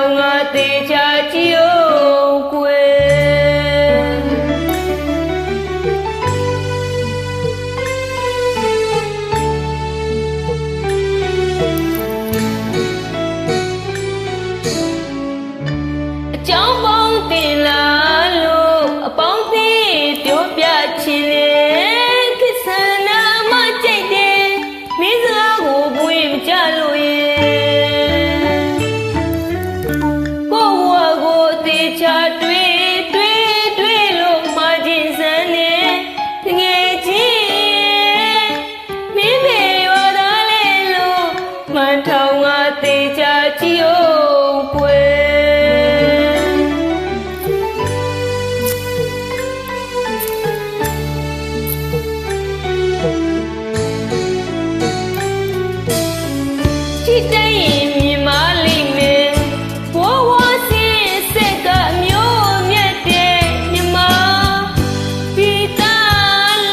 ထောင်ငါသေးချာကြည့်ဦးကွယ်အကြောင်းပေါင်းတင်လာလို့အပေါင်းသေးပြောပြချင်တယ်ခစ်ဆန္ဒမကြိုက်တယ်မင်းစကားကိုပွင့်မကြလို့ရဲ့ကိုဘွားကိုတေချာတွေ့လို့မှချင်းစမ်းနေတကယ်ချင်းမင်းမေရွာသားလေလို့မှန်ထောင်ငါတေချာကြည့်ဦးကွယ်ကြည့်တဲ့ရင်မြင်မလိမ့်မယ်ဝါဝါစင်စက်ကမျိုးမြတ်တဲ့မြမပီတာ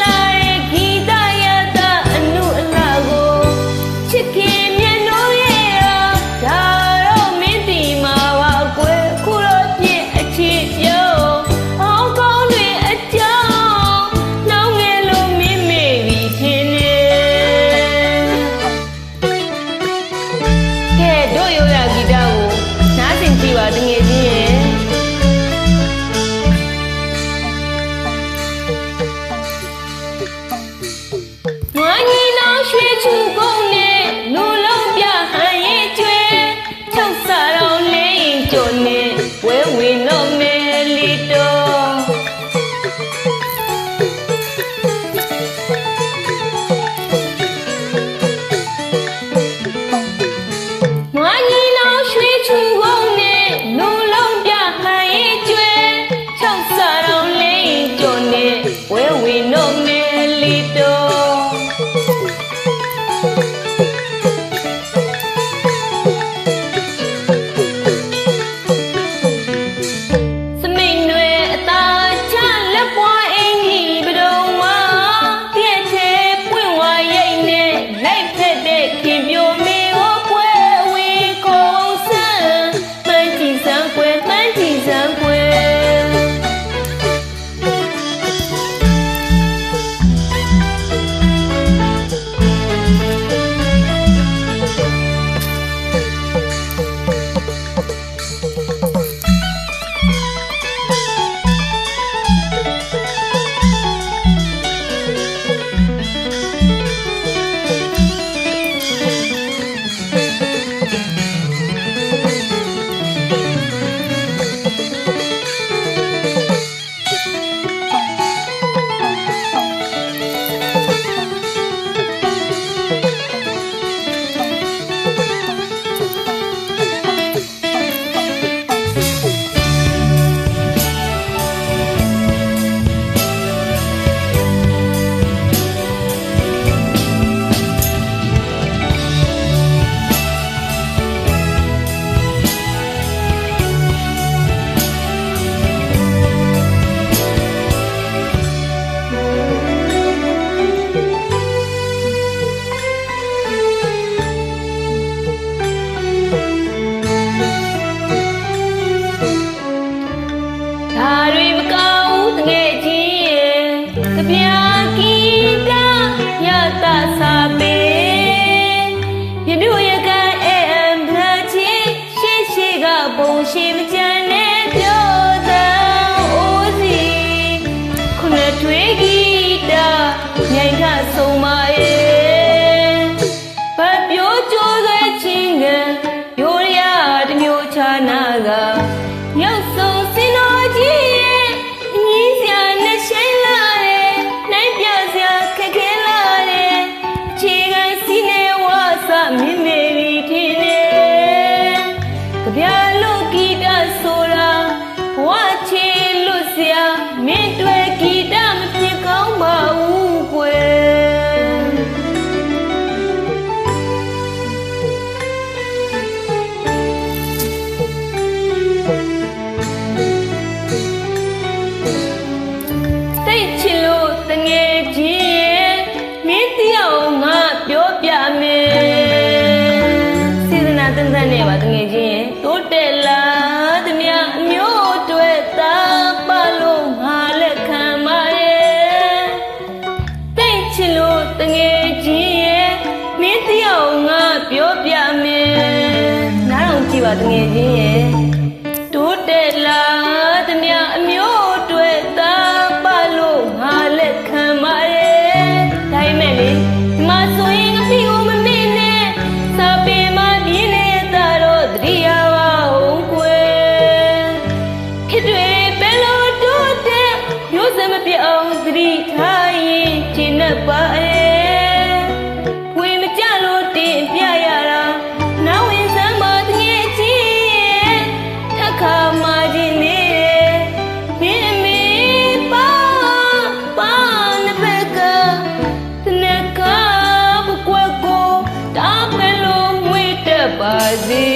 လာရဲ့ဂီတရတာအနုအလာကိုချစ်ခင်မြတ်လို့ရဲ့ဒါတော့မင်းတီမှာပါကွယ်ခုတော့ပြည့်အချစ်ပြောအောင်ကောင်းတွေအကြောင်းနှောင်းငယ်လို့မင်းမေပြီးထင်နေကဲတို့ရိုးရာဂီတကိုနားဆင်ကြည့်ပါတငယ်ချင်းရဲ့ငွားကြီးနောင်ရွှေချူကုန်နဲ့လူလုံးပြဟန်ရဲ့ကျွဲချုပ်စာတော်လေးကြော်နဲ့ဝဲဝင်တော့မယ်လီတော်ငွားကြီးနောင်ရွှေချူကုန်နဲ့လူလုံးပြဟန်ရဲ့ကျွဲချုပ်စာတော်လေးကြော်နဲ့ဝဲဝင်တော့မယ်လီတော်စမိန်တွေအသာချလက်ပွားအင်ကြီးဘဒုံမှာပြည့်ချေပွင့်ဝါရိတ်နဲ့လိုက်ဖက်တဲ့ခင်ပြိုမေကိုပွဲဝေကိုအောင်ဆန်းမှန်းကြည့်စမ်းကွယ်မှန်းကြည့်စမ်းကွယ်ဒါတွေမကောင်းတငယ်ချင်းရဲ့ကြပြာဂီတရတာစာပေယတို့ရကအမ်ဘလာချင်းရှေ့ကပုံရှိမကြမ်းနဲ့ပြောတဲ့အိုးစီခုနှစ်ထွေးဂီတမြိုင်ခဆုံးမရဲ့ဗတ်ပြိုးကြိုးဆွဲချင်းကရိုးရတစ်မျိုးချာနာကရောက်ဆုံးစင်တော်ကြီးရဲ့အကြီးစရာနဲ့ရှိန်လာတယ်နိုင်ပြစရာခက်ခဲလာတယ်အခြေခံစီးနေဝါစမင်းမေပြီးထင်တယ်ကြပြလို့ဂီတဆိုတာဘဝချေလွတ်စရာမင်းတွေ့ဂီတမဖြစ်ကောင်းပါဘူးကွယ်နဲ့ပါတငယ်ချင်းတိုးတက်လာ ခြင်းရဲ့တိုးတက်လာသမျှအမျိုးတွေသာပါလို့ငါလက်ခံပါရဲ့ဒါပေမဲ့လေဒီမှာဆိုရင်အဖေကိုမမေ့နဲ့စာပေမှာပြင်းနေတာတော့တတိယပါအောင်ကွယ်ဖြစ်တွေဘယ်လိုတိုးတက်မျိုးစမပြအောင်သတိထားရင်ကျင့်တတ်ပါရဲ့ဝေမကြလို့တင်ပြရတာနားဝင်စမ်းမတငယ်ချင်းထက်ခါမှခြင်းနေမြင်မီပါပါနဘကတနကဘကွက်ကိုတားပဲလို့မွေးတတ်ပါစေ